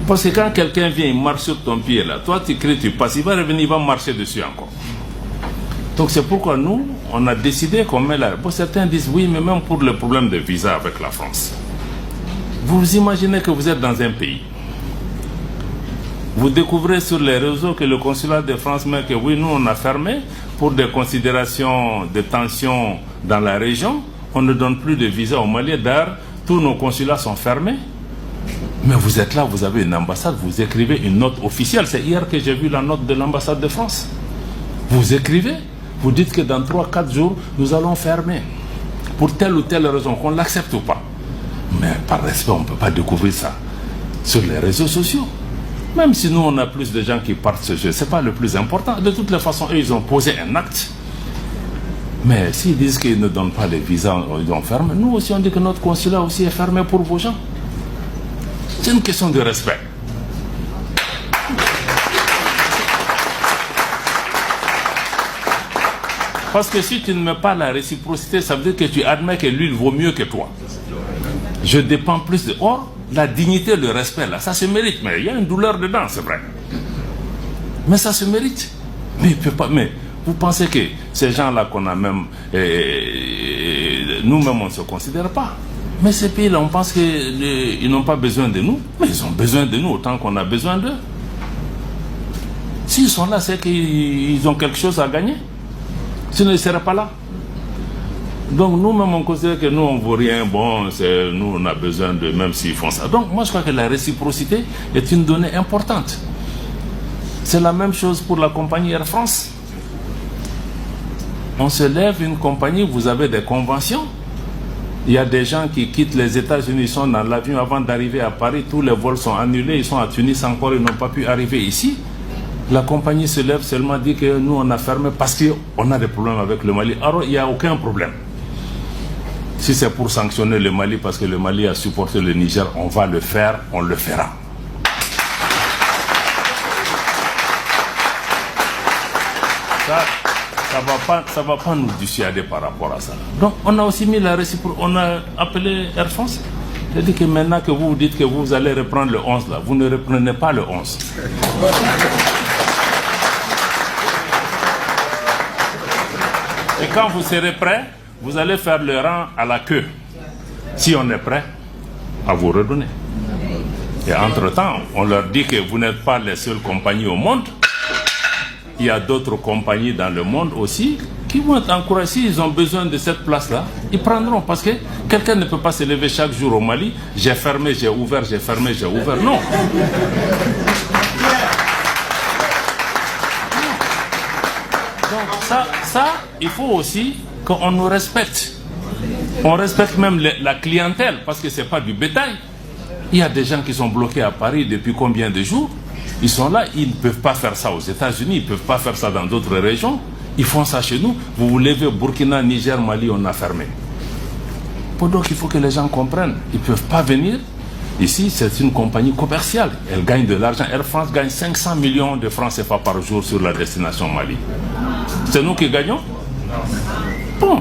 Parce que quand quelqu'un vient, il marche sur ton pied là, toi tu cries, tu passes, il va revenir, il va marcher dessus encore. Donc c'est pourquoi nous, on a décidé qu'on met là. Bon, certains disent oui, mais même pour le problème de visa avec la France. Vous imaginez que vous êtes dans un pays. Vous découvrez sur les réseaux que le consulat de France met que oui, nous on a fermé pour des considérations de tension dans la région. On ne donne plus de visa au Mali. D'ailleurs, tous nos consulats sont fermés. Mais vous êtes là, vous avez une ambassade, vous écrivez une note officielle. C'est hier que j'ai vu la note de l'ambassade de France. Vous écrivez, vous dites que dans 3-4 jours, nous allons fermer. Pour telle ou telle raison, qu'on l'accepte ou pas. Mais par respect, on ne peut pas découvrir ça sur les réseaux sociaux. Même si nous, on a plus de gens qui partent ce jeu, ce n'est pas le plus important. De toutes les façons, eux, ils ont posé un acte. Mais s'ils disent qu'ils ne donnent pas les visas, ils ont fermé. Nous aussi, on dit que notre consulat aussi est fermé pour vos gens. C'est une question de respect. Parce que si tu ne mets pas la réciprocité, ça veut dire que tu admets que lui, il vaut mieux que toi. Je dépends plus de... Or, la dignité, le respect, là, ça se mérite. Mais il y a une douleur dedans, c'est vrai. Mais ça se mérite. Mais, il peut pas, mais vous pensez que ces gens-là qu'on a même... nous-mêmes, on ne se considère pas. Mais ces pays-là, on pense qu'ils n'ont pas besoin de nous. Mais ils ont besoin de nous autant qu'on a besoin d'eux. S'ils sont là, c'est qu'ils ont quelque chose à gagner. Sinon, ils ne seraient pas là. Donc nous-mêmes, on considère que nous, on ne vaut rien. Bon, nous, on a besoin de... Même s'ils font ça. Donc moi, je crois que la réciprocité est une donnée importante. C'est la même chose pour la compagnie Air France. On se lève une compagnie, vous avez des conventions. Il y a des gens qui quittent les États-Unis, ils sont dans l'avion avant d'arriver à Paris. Tous les vols sont annulés, ils sont à Tunis encore, ils n'ont pas pu arriver ici. La compagnie se lève seulement, dit que nous, on a fermé parce qu'on a des problèmes avec le Mali. Alors, il n'y a aucun problème. Si c'est pour sanctionner le Mali parce que le Mali a supporté le Niger, on va le faire, on le fera. Ça va pas nous dissuader par rapport à ça. Donc, on a aussi mis la réciprocité, on a appelé Air France. J'ai dit que maintenant que vous dites que vous allez reprendre le 11 là, vous ne reprenez pas le 11. Et quand vous serez prêt, vous allez faire le rang à la queue. Si on est prêt, à vous redonner. Et entre-temps, on leur dit que vous n'êtes pas les seules compagnies au monde. Il y a d'autres compagnies dans le monde aussi qui vont être encouragées. S'ils ont besoin de cette place-là, ils prendront. Parce que quelqu'un ne peut pas se lever chaque jour au Mali. J'ai fermé, j'ai ouvert, j'ai fermé, j'ai ouvert. Non. Donc ça, il faut aussi qu'on nous respecte. On respecte même la clientèle parce que ce n'est pas du bétail. Il y a des gens qui sont bloqués à Paris depuis combien de jours? Ils sont là, ils ne peuvent pas faire ça aux États-Unis, ils ne peuvent pas faire ça dans d'autres régions. Ils font ça chez nous. Vous vous levez, Burkina, Niger, Mali, on a fermé. Donc il faut que les gens comprennent. Ils ne peuvent pas venir. Ici, c'est une compagnie commerciale. Elle gagne de l'argent. Air France gagne 500 millions de francs CFA par jour sur la destination Mali. C'est nous qui gagnons? Bon,